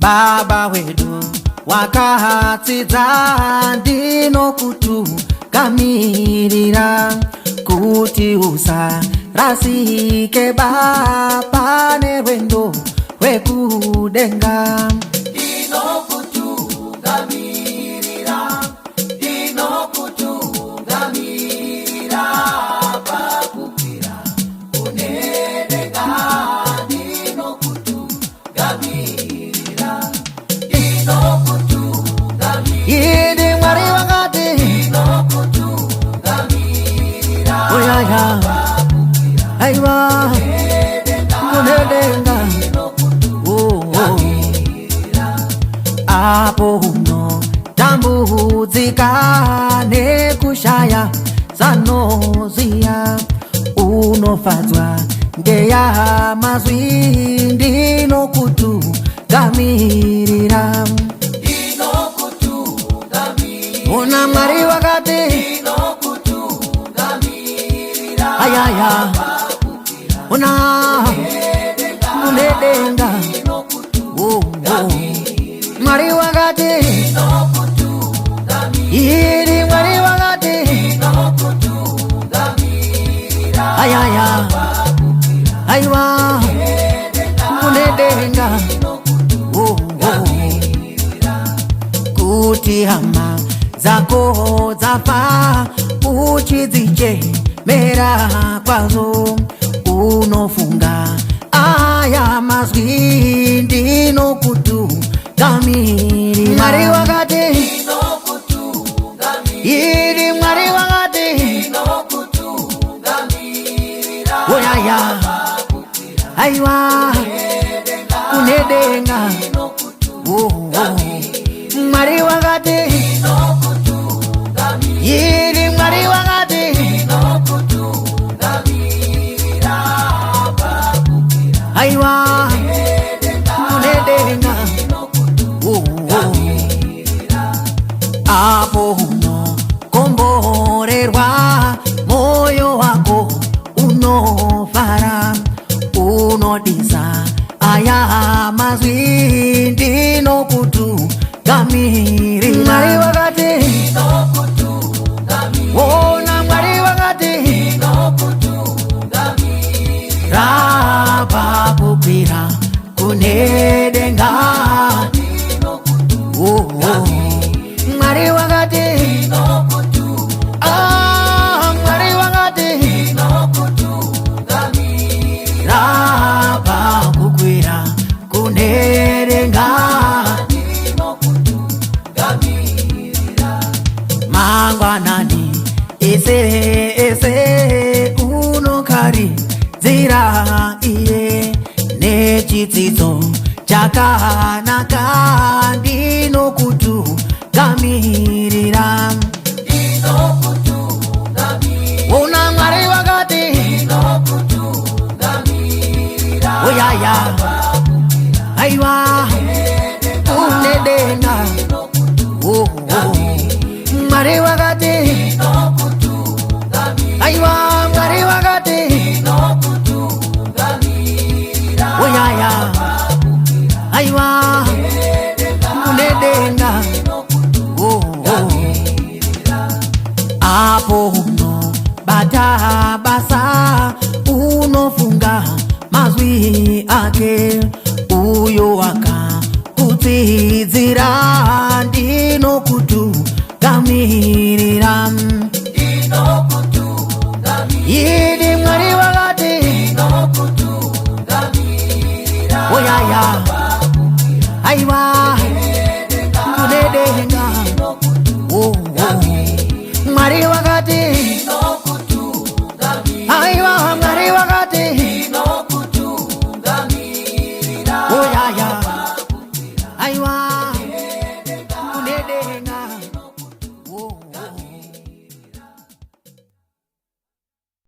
Baba wedu wakatsidza ndinokutungamirira kuti usarasike Baba nerwendo rwekudenga. Aiwa kunedenga apo uno tambudzika nekushaya zanoziya unofadzwa ngeya mazwi ndinokutungamirira una Mwari wakati ayaya una kunedenga Mwari wakati iri Mwari wakati ayaya aiwa kunedenga kuti hama zako dzafa uchidzichemera kwazo unofunga aya mazwi ndinokutungamirira Mwari wakati iri Mwari wakati oyaya aiwa kunedenga Mwari wakati iri Mwari wakati aiwa kunedenga apo uno komborerwa moyo wako unofara unodisa aya mazwi ndinokutungamirira Mwari wakati ona Mwari wakati rapa kupira kunedenga Mwari wakati Mwari wakati rapa kupira kunedenga mangwanani ese unokari zira iye nechidzidzo chakanaka ndinokutungamirira una Mwari wakati oyaya aiwa kunedenga Mwari wakati aiwa Mwari wakati oyaya aiwa kunedenga apo uno bata basa unofunga mazwi ake uyo waka kutsidzira ndinokutungamirira iri Mwari wakati oyaya aiwa